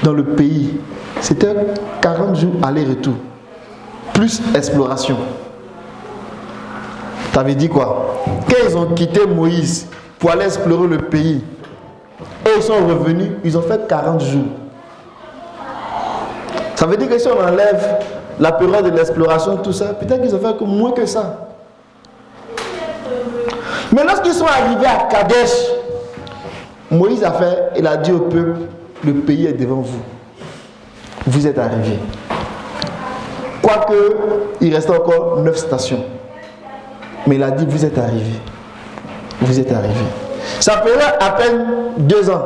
dans le pays. C'était 40 jours aller-retour, plus exploration. Ça veut dire quoi? Quand ils ont quitté Moïse pour aller explorer le pays, et ils sont revenus, ils ont fait 40 jours. Ça veut dire que si on enlève la période de l'exploration, tout ça, peut-être qu'ils ont fait moins que ça. Mais lorsqu'ils sont arrivés à Kadesh, Moïse il a dit au peuple, le pays est devant vous. Vous êtes arrivés. Quoique, il reste encore 9 stations. Mais il a dit, vous êtes arrivés. Vous êtes arrivés. Ça ferait à peine 2 ans.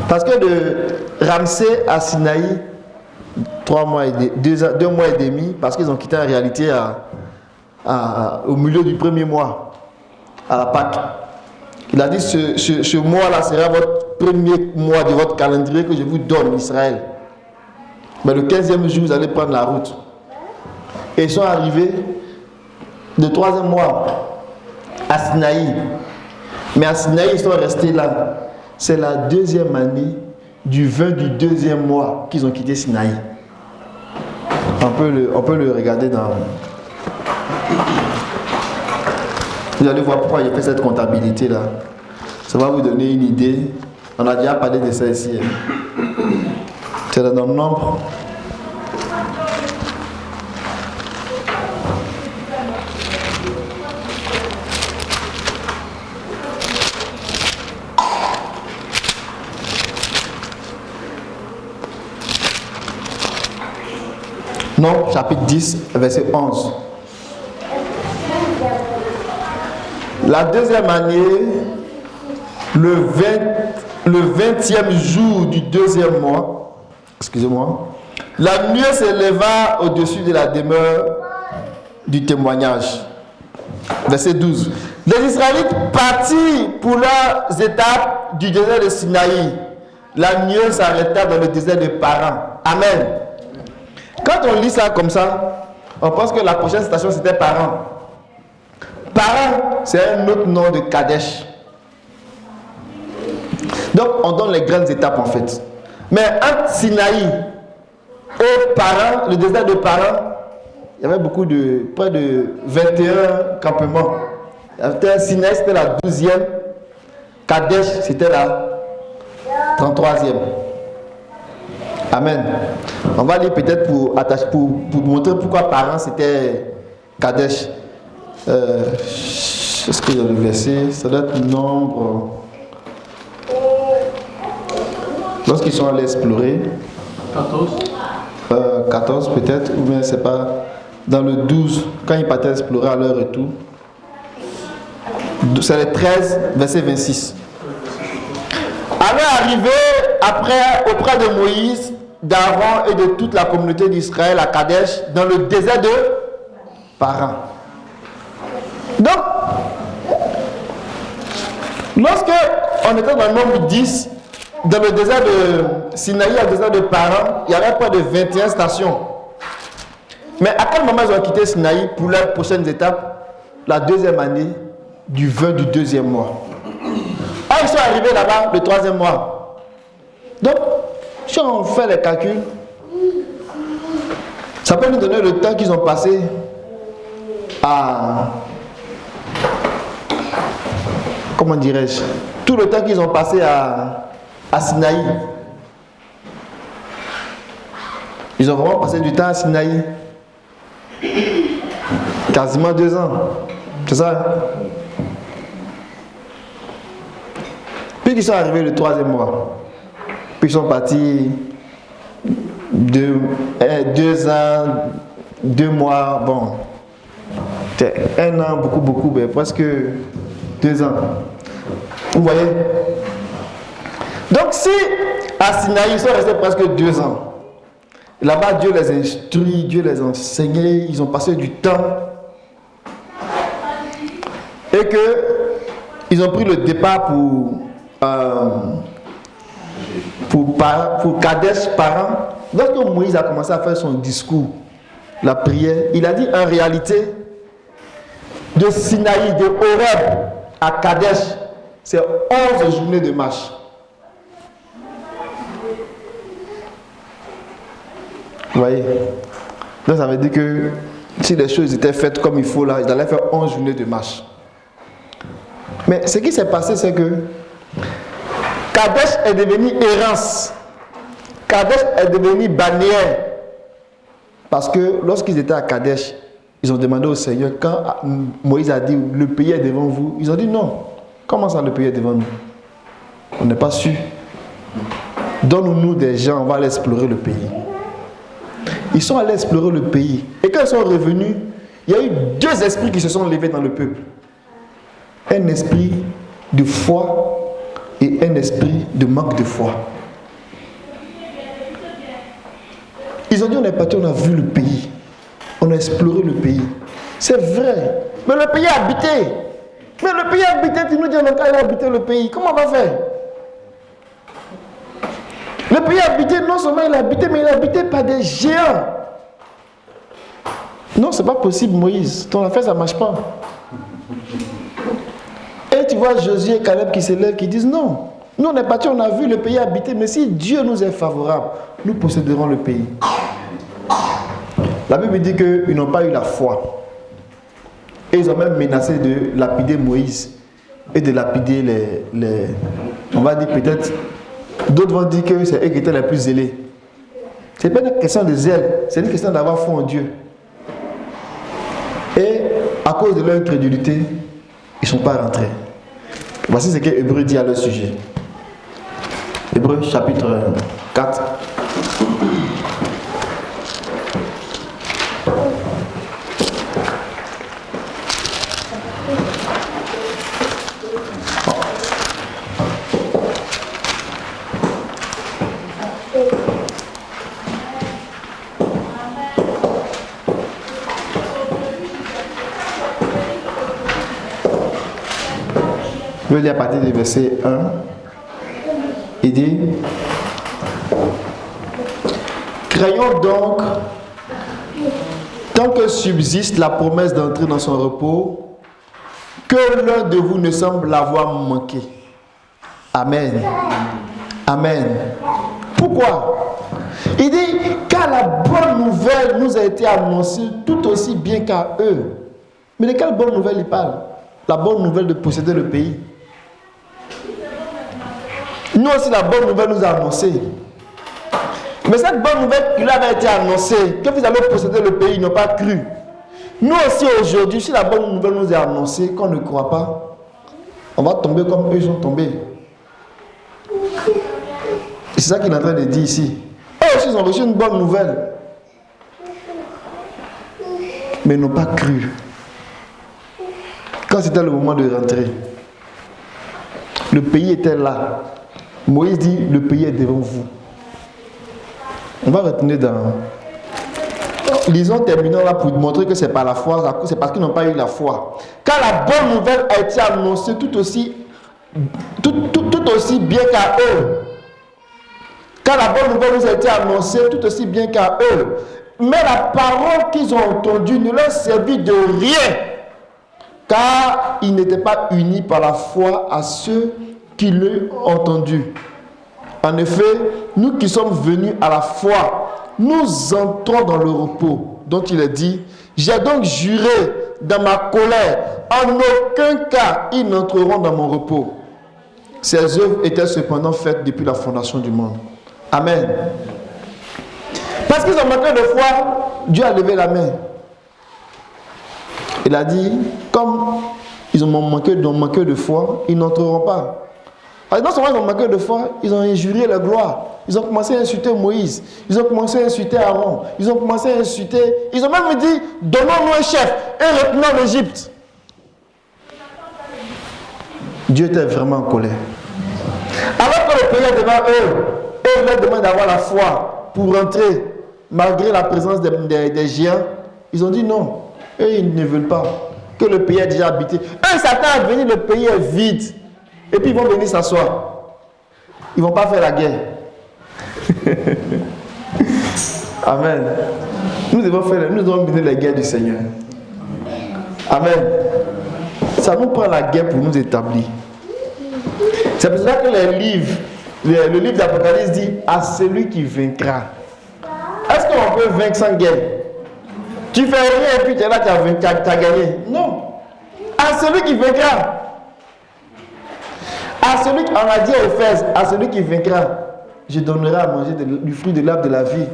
Parce que de Ramsès à Sinaï, 2 mois et demi, parce qu'ils ont quitté en réalité au milieu du premier mois, à la Pâque. Il a dit, ce mois-là sera votre premier mois de votre calendrier que je vous donne, Israël. Mais le 15e jour, vous allez prendre la route. Et ils sont arrivés le 3e mois à Sinaï. Mais à Sinaï, ils sont restés là. C'est la 2e année du 20 du 2e mois qu'ils ont quitté Sinaï. On peut le regarder dans... Vous allez voir pourquoi j'ai fait cette comptabilité là. Ça va vous donner une idée. On a déjà parlé de ça ici. C'est dans le nombre. Non, chapitre 10, verset 11. La 2e année, le 20e jour du 2e mois, excusez-moi, la nuée s'éleva au-dessus de la demeure du témoignage. Verset 12. Les Israélites partirent pour leurs étapes du désert de Sinaï. La nuée s'arrêta dans le désert de Paran. Amen. Quand on lit ça comme ça, on pense que la prochaine station c'était Paran. Paran, c'est un autre nom de Kadesh. Donc on donne les grandes étapes en fait. Mais entre Sinaï et Paran, le désert de Paran, il y avait près de 21 campements. Sinaï c'était la 12e, Kadesh c'était la 33e. Amen. On va lire peut-être pour montrer pourquoi Paran c'était Kadesh. Est-ce qu'il y a le verset? Ça doit être nombre. Lorsqu'ils sont allés explorer. 14 peut-être, ou bien c'est pas. Dans le 12, quand ils partaient explorer à leur retour. C'est le 13, verset 26. Avait arrivé auprès de Moïse, d'Aaron et de toute la communauté d'Israël à Kadesh, dans le désert de Paran. Donc, lorsque on était dans le nombre 10, dans le désert de Sinaï, au désert de Paran, il y avait près de 21 stations. Mais à quel moment ils ont quitté Sinaï pour leurs prochaines étapes? La 2e année du 20 du 2e mois. Ils sont arrivés là-bas le 3e mois. Donc, si on fait les calculs, ça peut nous donner le temps qu'ils ont passé à... Comment dirais-je? Tout le temps qu'ils ont passé à Sinaï. Ils ont vraiment passé du temps à Sinaï. Quasiment 2 ans. C'est ça? Puis ils sont arrivés le 3e mois. Puis ils sont partis 2 ans, 2 mois, bon. C'est 1 an, beaucoup, mais presque 2 ans. Vous voyez? Donc si à Sinaï, ils sont restés presque 2 ans. Là-bas, Dieu les instruit, Dieu les enseignait, ils ont passé du temps. Et qu'ils ont pris le départ pour Kadesh Paran. Lorsque Moïse a commencé à faire son discours, la prière, il a dit en réalité, de Sinaï, de Horeb à Kadesh, c'est 11 journées de marche. Vous voyez? Donc ça veut dire que si les choses étaient faites comme il faut là, ils allaient faire 11 journées de marche. Mais ce qui s'est passé, c'est que Kadesh est devenu errance. Kadesh est devenu bannière. Parce que lorsqu'ils étaient à Kadesh, ils ont demandé au Seigneur, quand Moïse a dit le pays est devant vous, ils ont dit non. Comment ça le pays est devant nous? On n'est pas sûr. Donne-nous des gens, on va aller explorer le pays. Ils sont allés explorer le pays. Et quand ils sont revenus, il y a eu 2 esprits qui se sont levés dans le peuple. Un esprit de foi et un esprit de manque de foi. Ils ont dit on est parti, on a vu le pays. On a exploré le pays. C'est vrai. Mais le pays est habité. Mais le pays est habité, tu nous dis on a habité le pays. Comment on va faire? Le pays est habité, non seulement il est habité, mais il est habité par des géants. Non, c'est pas possible, Moïse. Ton affaire, ça ne marche pas. Et tu vois Josué et Caleb qui se lèvent, qui disent non. Nous, on est partis, on a vu le pays habité, mais si Dieu nous est favorable, nous posséderons le pays. La Bible dit qu'ils n'ont pas eu la foi. Et ils ont même menacé de lapider Moïse et de lapider les on va dire peut-être, d'autres vont dire que c'est eux qui étaient les plus zélés. Ce n'est pas une question de zèle, c'est une question d'avoir foi en Dieu. Et à cause de leur incrédulité, ils ne sont pas rentrés. Voici ce que Hébreu dit à leur sujet. Hébreu chapitre 4. Je vais lire à partir du verset 1. Il dit: craignons donc, tant que subsiste la promesse d'entrer dans son repos, que l'un de vous ne semble l'avoir manqué. Amen. Amen. Pourquoi? Il dit, car la bonne nouvelle nous a été annoncée tout aussi bien qu'à eux. Mais de quelle bonne nouvelle il parle? La bonne nouvelle de posséder le pays. Nous aussi, la bonne nouvelle nous a annoncé. Mais cette bonne nouvelle qui lui avait été annoncée, que vous allez posséder le pays, ils n'ont pas cru. Nous aussi, aujourd'hui, si la bonne nouvelle nous est annoncée, qu'on ne croit pas, on va tomber comme eux sont tombés. C'est ça qu'il est en train de dire ici. Eux aussi, ils ont reçu une bonne nouvelle. Mais ils n'ont pas cru. Quand c'était le moment de rentrer, le pays était là. Moïse dit, le pays est devant vous. On va retenir dans... Lisons, terminons là pour montrer que c'est pas la foi, c'est parce qu'ils n'ont pas eu la foi. Car la bonne nouvelle a été annoncée tout aussi bien qu'à eux. Car la bonne nouvelle nous a été annoncée tout aussi bien qu'à eux. Mais la parole qu'ils ont entendue ne leur servit de rien. Car ils n'étaient pas unis par la foi à ceux qui l'ont entendu. En effet, nous qui sommes venus à la foi, nous entrons dans le repos dont il est dit, j'ai donc juré dans ma colère, en aucun cas ils n'entreront dans mon repos. Ces œuvres étaient cependant faites depuis la fondation du monde. Amen. Parce qu'ils ont manqué de foi, Dieu a levé la main. Il a dit, comme ils ont manqué de foi, ils n'entreront pas. Alors, non seulement ils ont manqué de foi, ils ont injurié la gloire. Ils ont commencé à insulter Moïse. Ils ont commencé à insulter Aaron. Ils ont commencé à insulter. Ils ont même dit, donnons-nous un chef et retenons l'Égypte. Dieu était vraiment en colère. Alors que le pays est devant eux, et ils leur demandent d'avoir la foi pour rentrer, malgré la présence des géants, ils ont dit non. Eux, ils ne veulent pas. Que le pays est déjà habité. Un Satan est venu, le pays est vide. Et puis ils vont venir s'asseoir. Ils ne vont pas faire la guerre. Amen. Nous devons mener la guerre du Seigneur. Amen. Ça nous prend la guerre pour nous établir. C'est pour ça que le livre d'Apocalypse dit à celui qui vaincra. Est-ce qu'on on peut vaincre sans guerre. Tu fais rien et puis tu es là, tu as gagné. Non. À celui qui vaincra. À celui qui, on a dit à Éphèse, à celui qui vaincra, je donnerai à manger du fruit de l'arbre de la vie.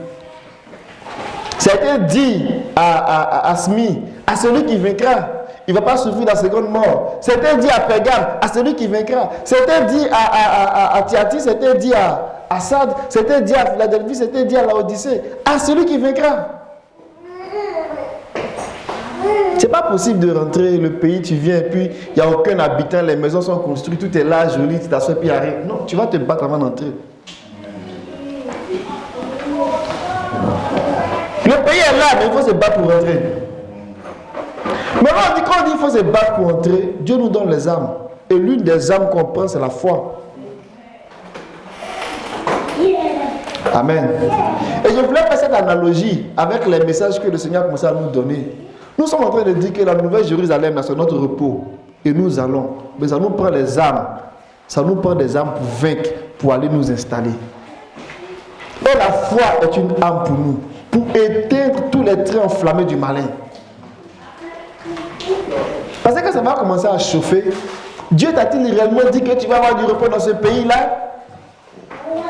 C'était dit à Asmi, à celui qui vaincra. Il ne va pas souffrir la seconde mort. C'était dit à Pégame, à celui qui vaincra. C'était dit à Thyatire, c'était dit à Sade, c'était dit à Philadelphie, c'était dit à Laodicée. À celui qui vaincra. C'est pas possible de rentrer le pays, tu viens et puis il n'y a aucun habitant, les maisons sont construites, tout est là, joli, tu t'assois et puis il n'y a rien. Non, tu vas te battre avant d'entrer. Le pays est là, mais il faut se battre pour rentrer. Mais quand on dit qu'il faut se battre pour entrer, Dieu nous donne les armes. Et l'une des armes qu'on prend, c'est la foi. Amen. Et je voulais faire cette analogie avec les messages que le Seigneur a commencé à nous donner. Nous sommes en train de dire que la nouvelle Jérusalem, c'est notre repos. Et nous allons. Mais ça nous prend les armes. Ça nous prend des armes pour vaincre, pour aller nous installer. Et la foi est une arme pour nous. Pour éteindre tous les traits enflammés du malin. Parce que ça va commencer à chauffer. Dieu t'a-t-il réellement dit que tu vas avoir du repos dans ce pays-là?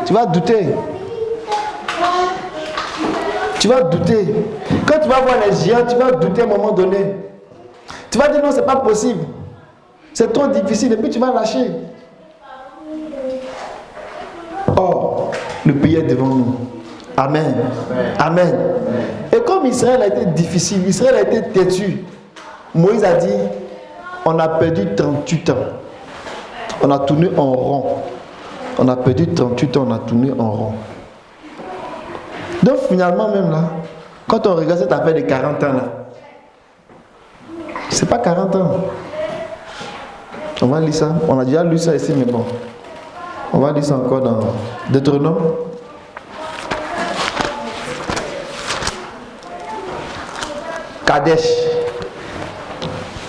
Tu vas douter. Tu vas douter. Quand tu vas voir les géants, tu vas douter à un moment donné. Tu vas dire non, c'est pas possible. C'est trop difficile et puis tu vas lâcher. Or, le pays est devant nous. Amen. Amen. Et comme Israël a été difficile, Israël a été têtu, Moïse a dit, on a perdu 38 ans. On a tourné en rond. On a perdu 38 ans, on a tourné en rond. Donc finalement même là, quand on regarde cette affaire de 40 ans là, c'est pas 40 ans. On va lire ça. On a déjà lu ça ici, mais bon. On va lire ça encore dans Deutéronome. Kadesh,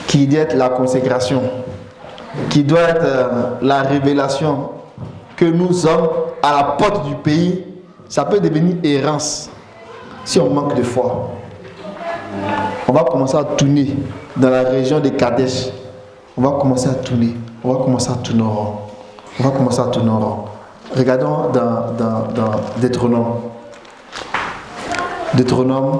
qui doit être la consécration, qui doit être la révélation que nous sommes à la porte du pays, ça peut devenir errance si on manque de foi. On va commencer à tourner dans la région de Kadesh. On va commencer à tourner. On va commencer à tourner en rond. On va commencer à tourner en rond. Regardons dans Deutéronome. Deutéronome.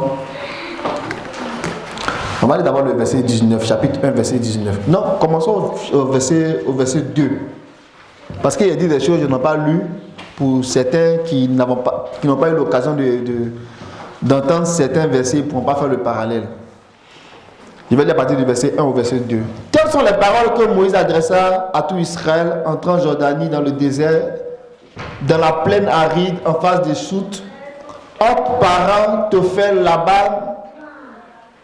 On va aller d'abord le verset 19, chapitre 1, verset 19. Non, commençons au verset 2. Parce qu'il y a dit des choses que je n'ai pas lues pour certains qui n'ont pas eu l'occasion d'entendre certains versets, ils ne pourront pas faire le parallèle. Je vais lire à partir du verset 1 au verset 2. Quelles sont les paroles que Moïse adressa à tout Israël entrant en Jordanie dans le désert, dans la plaine aride, en face des Soutes, entre Paran, Tophel, Laban,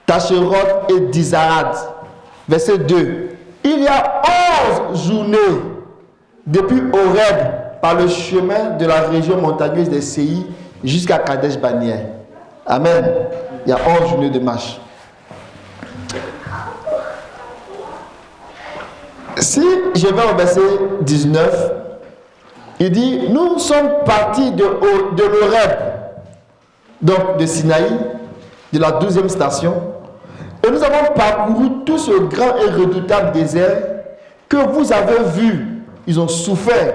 Tacheroth et Dizarad. Verset 2. Il y a 11 journées depuis Horeb par le chemin de la région montagneuse des Séi jusqu'à Kadesh Barnéa. Amen. Il y a 11 journées de marche. Si je vais au verset 19, il dit, nous sommes partis de l'Horeb, donc de Sinaï, de la 12e station, et nous avons parcouru tout ce grand et redoutable désert que vous avez vu. Ils ont souffert.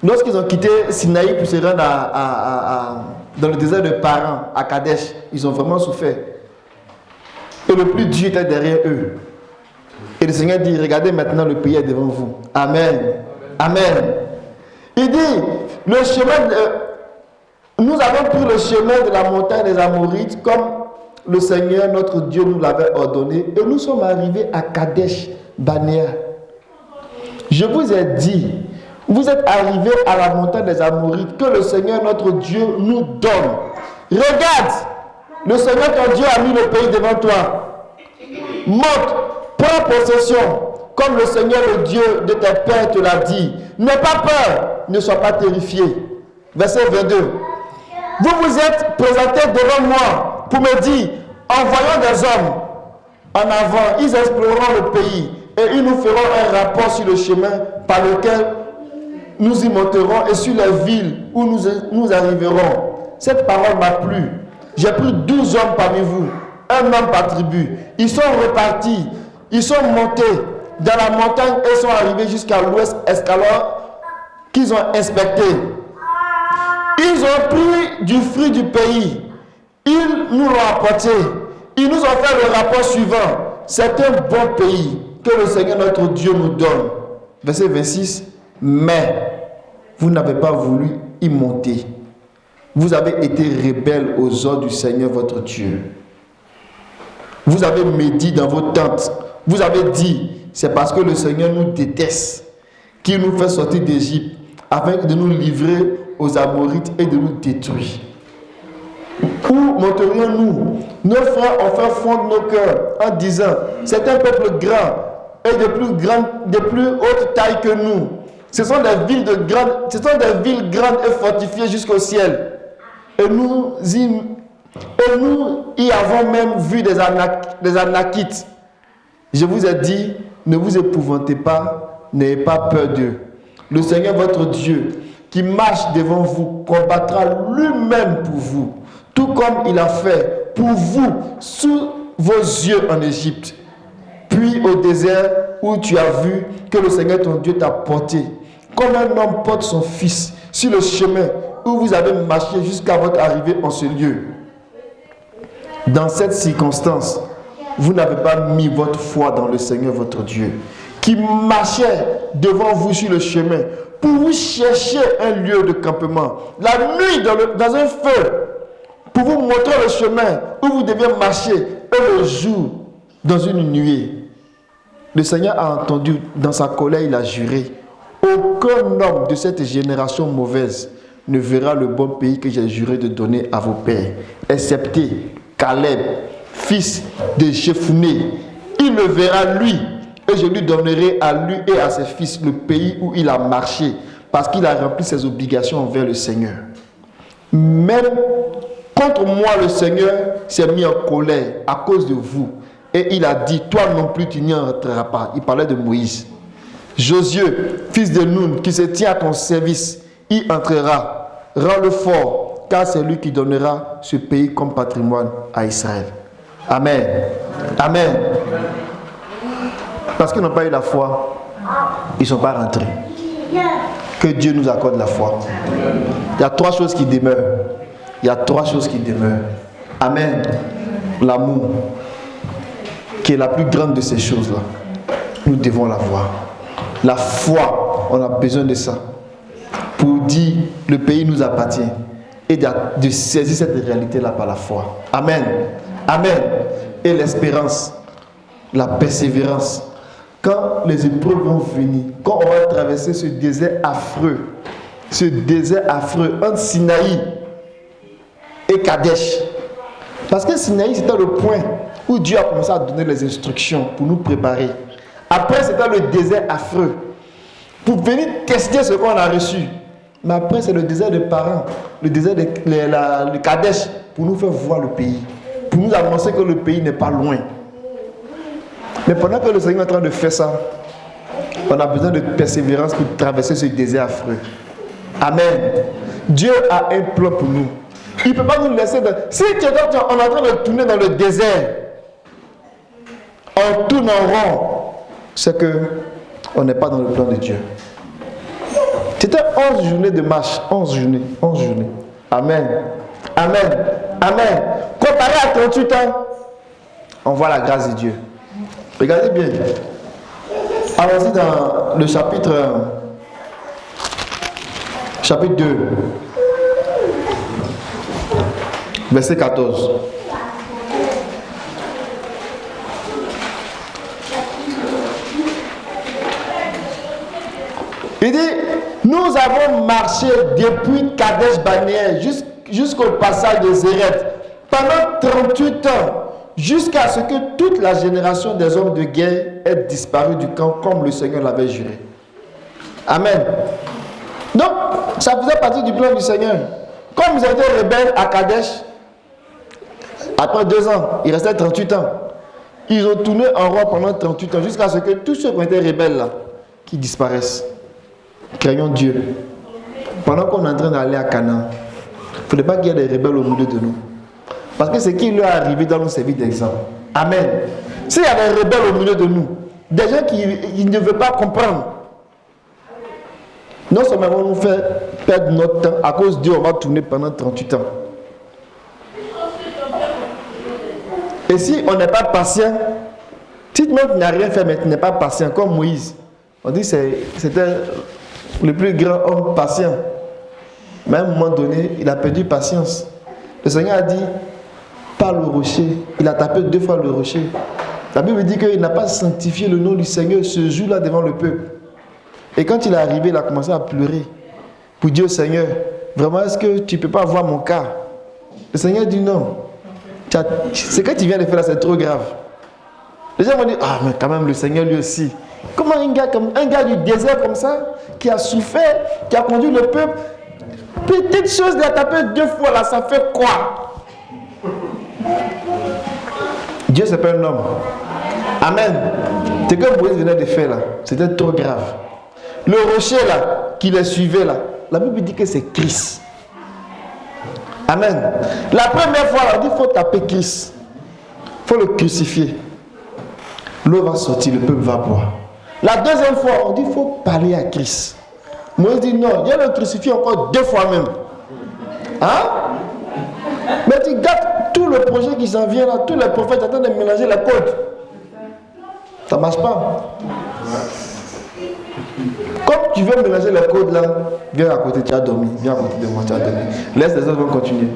Lorsqu'ils ont quitté Sinaï pour se rendre dans le désert de Paran, à Kadesh, ils ont vraiment souffert. Et le plus dur était derrière eux. Et le Seigneur dit, regardez maintenant, le pays est devant vous. Amen. Amen. Il dit, nous avons pris le chemin de la montagne des Amorites comme le Seigneur, notre Dieu, nous l'avait ordonné. Et nous sommes arrivés à Kadesh Barnéa. Je vous ai dit, vous êtes arrivés à la montagne des Amorites que le Seigneur, notre Dieu, nous donne. Regarde, le Seigneur, ton Dieu, a mis le pays devant toi. Monte, prends possession, comme le Seigneur, le Dieu de tes pères te l'a dit. N'aie pas peur, ne sois pas terrifié. Verset 22. Vous vous êtes présentés devant moi pour me dire, envoyons des hommes en avant, ils exploreront le pays et ils nous feront un rapport sur le chemin par lequel nous y monterons et sur les villes où nous arriverons. Cette parole m'a plu j'ai pris 12 hommes parmi vous, un homme par tribu. Ils sont repartis, ils sont montés dans la montagne et sont arrivés jusqu'à l'ouest escalade qu'ils ont inspecté. Ils ont pris du fruit du pays. Ils nous l'ont apporté. Ils nous ont fait le rapport suivant. C'est un bon pays que le Seigneur notre Dieu nous donne. Verset 26. Mais vous n'avez pas voulu y monter. Vous avez été rebelles aux ordres du Seigneur votre Dieu. Vous avez médit dans vos tentes. Vous avez dit, c'est parce que le Seigneur nous déteste qu'il nous fait sortir d'Égypte afin de nous livrer aux Amorites et de nous détruire. Où monterions-nous? Nos frères ont fait fondre nos cœurs en disant, c'est un peuple grand et de plus haute taille que nous. Ce sont des villes grandes et fortifiées jusqu'au ciel. Et nous y avons même vu des Anakites. Je vous ai dit, ne vous épouvantez pas, n'ayez pas peur d'eux. Le Seigneur votre Dieu, qui marche devant vous, combattra lui-même pour vous, tout comme il a fait pour vous sous vos yeux en Égypte. Puis au désert où tu as vu que le Seigneur ton Dieu t'a porté, comme un homme porte son fils sur le chemin où vous avez marché jusqu'à votre arrivée en ce lieu. Dans cette circonstance, vous n'avez pas mis votre foi dans le Seigneur votre Dieu, qui marchait devant vous sur le chemin pour vous chercher un lieu de campement, la nuit dans un feu, pour vous montrer le chemin où vous deviez marcher, et le jour dans une nuée. Le Seigneur a entendu, dans sa colère, il a juré, aucun homme de cette génération mauvaise ne verra le bon pays que j'ai juré de donner à vos pères, excepté Caleb, fils de Jephuné. Il le verra lui, et je lui donnerai à lui et à ses fils le pays où il a marché, parce qu'il a rempli ses obligations envers le Seigneur. Même contre moi, le Seigneur s'est mis en colère à cause de vous. Et il a dit, toi non plus tu n'y entreras pas. Il parlait de Moïse. Josué, fils de Nun, qui se tient à ton service, y entrera. Rends-le fort, car c'est lui qui donnera ce pays comme patrimoine à Israël. Amen. Amen. Parce qu'ils n'ont pas eu la foi, ils ne sont pas rentrés. Que Dieu nous accorde la foi. Il y a 3 choses qui demeurent. Il y a 3 choses qui demeurent. Amen. L'amour, qui est la plus grande de ces choses-là. Nous devons l'avoir. La foi, on a besoin de ça. Pour dire, le pays nous appartient. Et de saisir cette réalité-là par la foi. Amen. Amen. Et l'espérance, la persévérance. Quand les épreuves vont venir, quand on va traverser ce désert affreux entre Sinaï et Kadesh. Parce que Sinaï, c'était le point où Dieu a commencé à donner les instructions pour nous préparer. Après, c'était le désert affreux pour venir tester ce qu'on a reçu. Mais après, c'est le désert de Paran, le désert de Kadesh, pour nous faire voir le pays, pour nous annoncer que le pays n'est pas loin. Mais pendant que le Seigneur est en train de faire ça, on a besoin de persévérance pour traverser ce désert affreux. Amen. Dieu a un plan pour nous. Il ne peut pas nous laisser Si on est en train de tourner dans le désert, on tourne en rond, c'est qu'on n'est pas dans le plan de Dieu. C'était 11 journées de marche. 11 journées. Amen. Amen. Amen. Comparé à 38 ans, on voit la grâce de Dieu. Regardez bien. Allons-y dans le chapitre 2. Verset 14. Il dit, nous avons marché depuis Kadesh Barnéa jusqu'au passage de Zéret pendant 38 ans, jusqu'à ce que toute la génération des hommes de guerre ait disparu du camp comme le Seigneur l'avait juré. Amen. Donc, ça faisait partie du plan du Seigneur. Comme ils étaient rebelles à Kadesh, après 2 ans, il restait 38 ans. Ils ont tourné en rond pendant 38 ans, jusqu'à ce que tous ceux qui ont été rebelles là, qui disparaissent. Craignons Dieu. Pendant qu'on est en train d'aller à Canaan, il ne faudrait pas qu'il y ait des rebelles au milieu de nous. Parce que ce qui lui est arrivé doit nous servir d'exemple. Amen. S'il y a des rebelles au milieu de nous, des gens qui ne veulent pas comprendre, non seulement on nous fait perdre notre temps, à cause de Dieu, on va tourner pendant 38 ans. Et si on n'est pas patient, si même tu n'as rien fait, mais tu n'es pas patient, comme Moïse, on dit que c'était le plus grand homme patient. Mais à un moment donné, il a perdu patience. Le Seigneur a dit, par le rocher, il a tapé 2 fois le rocher. La Bible dit qu'il n'a pas sanctifié le nom du Seigneur ce jour-là devant le peuple. Et quand il est arrivé, il a commencé à pleurer pour dire au Seigneur, vraiment, est-ce que tu ne peux pas voir mon cas? Le Seigneur dit non. Ce que tu viens de faire là, c'est trop grave. Les gens vont dire, ah mais quand même le Seigneur lui aussi. Comment un gars du désert comme ça, qui a souffert, qui a conduit le peuple, petite chose, il a tapé 2 fois là, ça fait quoi? Dieu c'est pas un homme. Amen. Ce que Moïse venait de faire là, c'était trop grave. Le rocher là, qui les suivait là, la Bible dit que c'est Christ. Amen. La première fois, on dit qu'il faut taper Christ. Il faut le crucifier. L'eau va sortir, le peuple va boire. La deuxième fois, on dit qu'il faut parler à Christ. Moïse dit non, il y a le crucifié encore 2 fois même. Hein? Mais tu gâtes tout le projet qui s'en vient là, tous les prophètes sont en train de mélanger les codes. Ça ne marche pas. Comme tu veux mélanger les codes là, viens à côté, tu as dormi. Viens à côté de moi, tu as dormi. Laisse les autres continuer.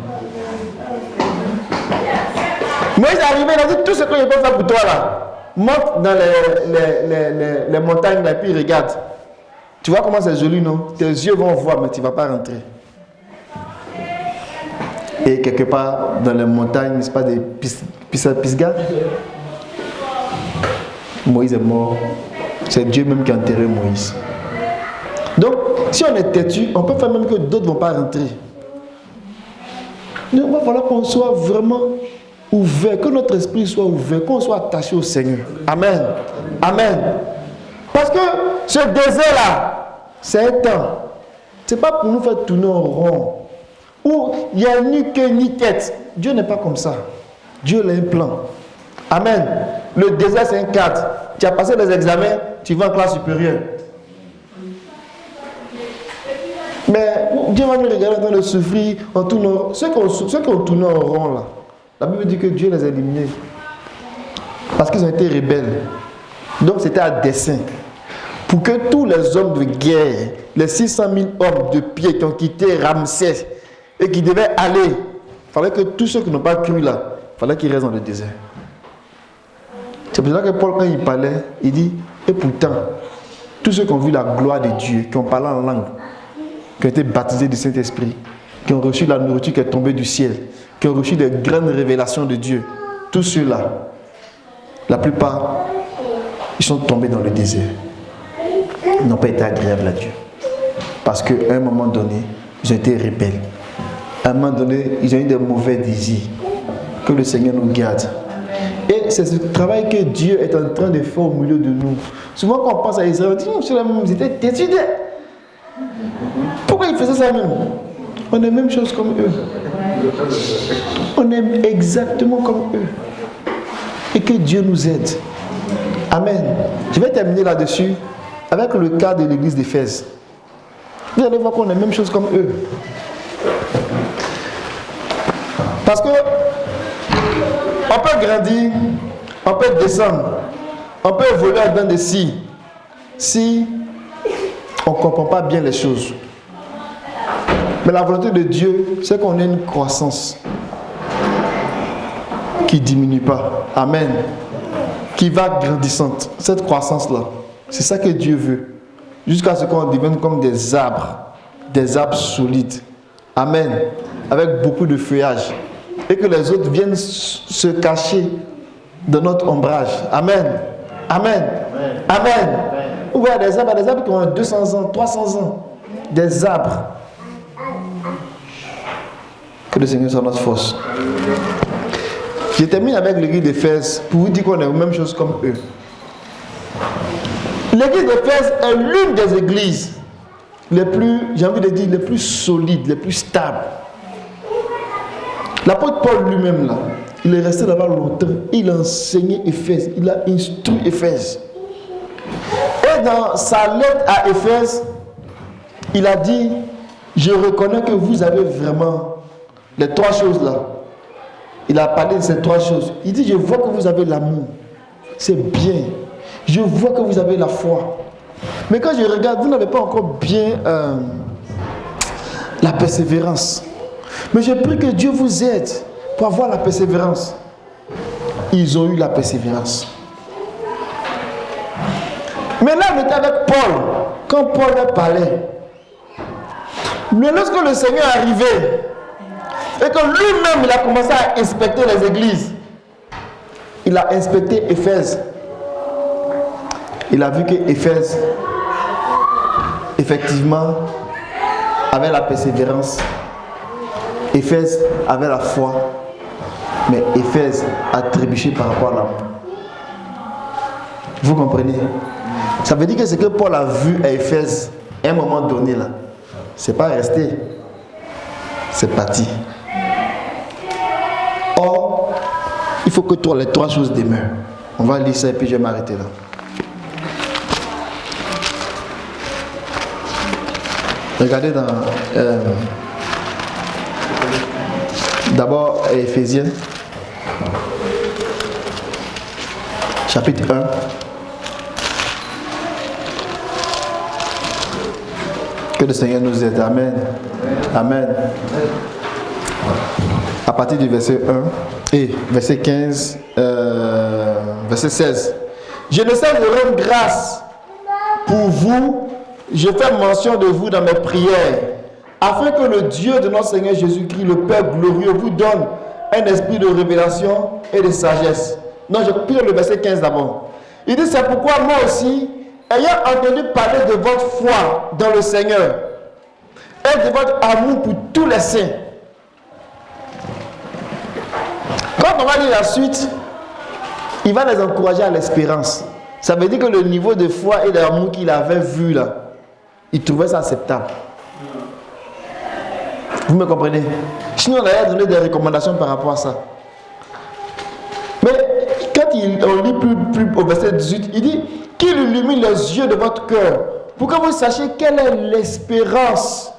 Moïse est arrivé, il a dit tout ce que je peux faire pour toi là. Monte dans les montagnes là, et puis regarde. Tu vois comment c'est joli, non? Tes yeux vont voir, mais tu ne vas pas rentrer. Et quelque part dans les montagnes, n'est-ce pas, des Pisgah, Moïse est mort. C'est Dieu même qui a enterré Moïse. Donc, si on est têtu, on peut faire même que d'autres ne vont pas rentrer. Donc, il va falloir qu'on soit vraiment ouvert, que notre esprit soit ouvert, qu'on soit attaché au Seigneur. Amen. Amen. Parce que ce désert-là, c'est un temps. Ce n'est pas pour nous faire tourner en rond. Où il n'y a ni queue ni tête. Dieu n'est pas comme ça. Dieu a un plan. Amen. Le désert, c'est un cadre. Tu as passé les examens, tu vas en classe supérieure. Mais Dieu va nous regarder en train de souffrir en tournant. Ceux qui ont tourné en rond là, la Bible dit que Dieu les a éliminés. Parce qu'ils ont été rebelles. Donc c'était à dessein. Pour que tous les hommes de guerre, les 600 000 hommes de pied qui ont quitté Ramsès et qui devaient aller, il fallait que tous ceux qui n'ont pas cru là, il fallait qu'ils restent dans le désert. C'est pour ça que Paul, quand il parlait, il dit, et pourtant, tous ceux qui ont vu la gloire de Dieu, qui ont parlé en langue, qui ont été baptisés du Saint-Esprit, qui ont reçu la nourriture qui est tombée du ciel, qui ont reçu des grandes révélations de Dieu, tous ceux-là, la plupart, ils sont tombés dans le désert. Ils n'ont pas été agréables à Dieu. Parce qu'à un moment donné, ils ont été rebelles. À un moment donné, ils ont eu des mauvais désirs. Que le Seigneur nous garde. Et c'est ce travail que Dieu est en train de faire au milieu de nous. Souvent quand on pense à Israël, on dit, ils étaient décidés. Pourquoi ils faisaient ça même? On est la même chose comme eux. On est exactement comme eux. Et que Dieu nous aide. Amen. Je vais terminer là-dessus avec le cas de l'église d'Éphèse. Vous allez voir qu'on est la même chose comme eux. Parce que on peut grandir, on peut descendre, on peut évoluer dans des si on ne comprend pas bien les choses. Mais la volonté de Dieu, c'est qu'on ait une croissance qui ne diminue pas. Amen. Qui va grandissante. Cette croissance-là, c'est ça que Dieu veut. Jusqu'à ce qu'on devienne comme des arbres solides. Amen. Avec beaucoup de feuillage. Et que les autres viennent se cacher dans notre ombrage. Amen. Amen. Amen. Vous voyez des arbres qui ont 200 ans, 300 ans. Des arbres. Que le Seigneur soit notre force. Je termine avec l'église d'Éphèse pour vous dire qu'on est la même chose comme eux. L'église d'Éphèse est l'une des églises les plus, j'ai envie de dire, les plus solides, les plus stables. L'apôtre Paul lui-même, là, il est resté là-bas longtemps. Il a enseigné Éphèse. Il a instruit Éphèse. Et dans sa lettre à Éphèse, il a dit, je reconnais que vous avez vraiment les trois choses là. Il a parlé de ces trois choses. Il dit, je vois que vous avez l'amour. C'est bien. Je vois que vous avez la foi. Mais quand je regarde, vous n'avez pas encore bien la persévérance. Mais je prie que Dieu vous aide pour avoir la persévérance. Ils ont eu la persévérance. Mais là, on était avec Paul. Quand Paul parlait, mais lorsque le Seigneur est arrivé, et que lui-même, il a commencé à inspecter les églises, il a inspecté Éphèse. Il a vu que Éphèse, effectivement, avait la persévérance. Éphèse avait la foi, mais Éphèse a trébuché par rapport à l'amour. Vous comprenez? Ça veut dire que ce que Paul a vu à Éphèse, à un moment donné, là, c'est pas resté, c'est parti. Or, il faut que les trois choses demeurent. On va lire ça et puis je vais m'arrêter là. Regardez dans d'abord Éphésiens chapitre 1. Que le Seigneur nous aide. Amen. Amen. À partir du verset 1 et verset 15, verset 16. Je ne cesse de rendre grâce pour vous. Je fais mention de vous dans mes prières, afin que le Dieu de notre Seigneur Jésus-Christ, le Père glorieux, vous donne un esprit de révélation et de sagesse. Non, je prie le verset 15 d'abord. Il dit, c'est pourquoi moi aussi, ayant entendu parler de votre foi dans le Seigneur et de votre amour pour tous les saints. Quand on va lire la suite, il va les encourager à l'espérance. Ça veut dire que le niveau de foi et d'amour qu'il avait vu là, il trouvait ça acceptable. Vous me comprenez? Sinon, on allait donner des recommandations par rapport à ça. Mais quand on lit plus au verset 18, il dit qu'il illumine les yeux de votre cœur pour que vous sachiez quelle est l'espérance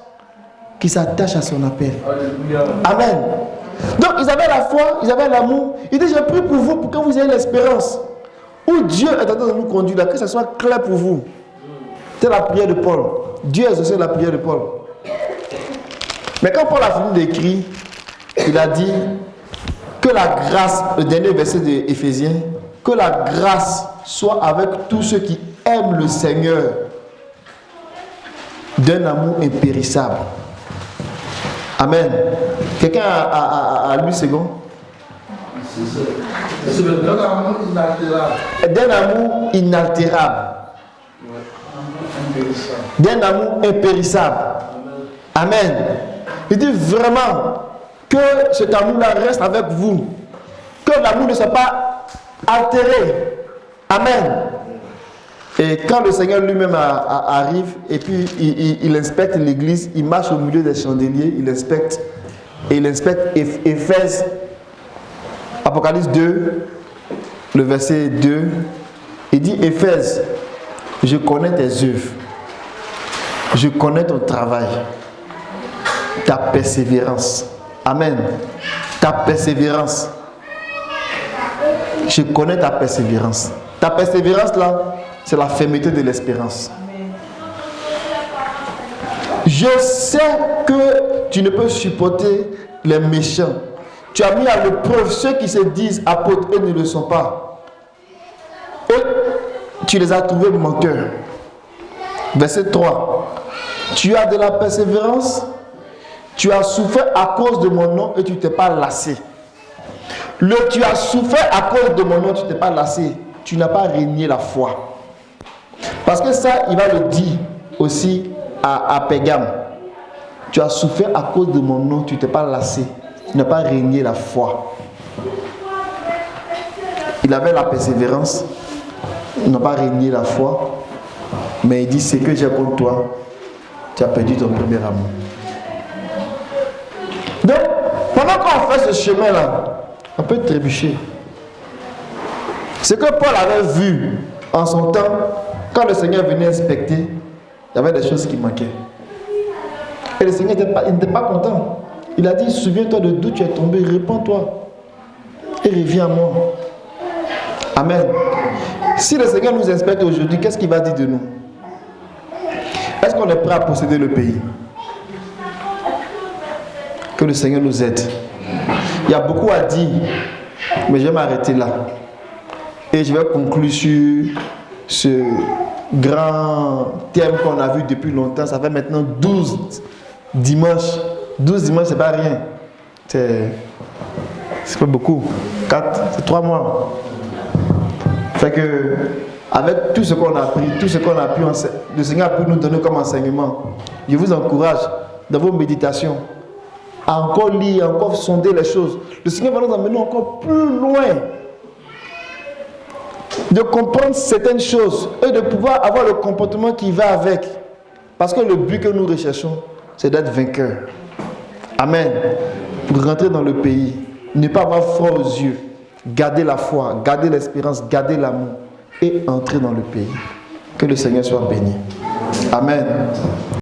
qui s'attache à son appel. Alléluia. Amen. Donc, ils avaient la foi, ils avaient l'amour. Il dit, je prie pour vous pour que vous ayez l'espérance. Où Dieu est en train de nous conduire, là, que ce soit clair pour vous. C'est la prière de Paul. Dieu a exaucé la prière de Paul. Mais quand Paul a fini d'écrire, il a dit que la grâce, le dernier verset de Éphésiens, que la grâce soit avec tous ceux qui aiment le Seigneur d'un amour impérissable. Amen. Quelqu'un a 8 secondes? D'un amour inaltérable. D'un amour impérissable. Amen. Il dit vraiment que cet amour-là reste avec vous. Que l'amour ne soit pas altéré. Amen. Et quand le Seigneur lui-même arrive et puis il inspecte l'église, il marche au milieu des chandeliers, il inspecte Éphèse, Apocalypse 2, le verset 2, il dit Éphèse, je connais tes œuvres, je connais ton travail, ta persévérance. Amen. Ta persévérance. Je connais ta persévérance. Ta persévérance là, c'est la fermeté de l'espérance. Je sais que tu ne peux supporter les méchants. Tu as mis à l'épreuve ceux qui se disent apôtres et ne le sont pas. Et tu les as trouvés menteurs. Verset 3. Tu as de la persévérance. Tu as souffert à cause de mon nom et tu ne t'es pas lassé. Tu as souffert à cause de mon nom, tu ne t'es pas lassé. Tu n'as pas régné la foi. Parce que ça, il va le dire aussi à Pégame. Tu as souffert à cause de mon nom, tu ne t'es pas lassé. Tu n'as pas régné la foi. Il avait la persévérance. Il n'a pas régné la foi. Mais il dit, c'est que j'ai contre toi. Tu as perdu ton premier amour. Donc, Pendant qu'on fait ce chemin-là, on peut trébucher. Ce que Paul avait vu en son temps, quand le Seigneur venait inspecter, il y avait des choses qui manquaient. Et le Seigneur n'était pas content. Il a dit, souviens-toi de d'où tu es tombé, répands-toi et reviens à moi. Amen. Si le Seigneur nous inspecte aujourd'hui, qu'est-ce qu'il va dire de nous? Est-ce qu'on est prêt à posséder le pays? Que le Seigneur nous aide. Il y a beaucoup à dire, mais je vais m'arrêter là. Et je vais conclure sur ce grand thème qu'on a vu depuis longtemps. Ça fait maintenant 12 dimanches. 12 dimanches, c'est pas rien. C'est pas beaucoup. 4, c'est 3 mois. Fait que, avec tout ce qu'on a appris, tout ce qu'on a pu, le Seigneur a pu nous donner comme enseignement. Je vous encourage dans vos méditations à encore lire, à encore sonder les choses. Le Seigneur va nous emmener encore plus loin, de comprendre certaines choses et de pouvoir avoir le comportement qui va avec. Parce que le but que nous recherchons, c'est d'être vainqueurs. Amen. Pour rentrer dans le pays, ne pas avoir froid aux yeux, garder la foi, garder l'espérance, garder l'amour et entrer dans le pays. Que le Seigneur soit béni. Amen.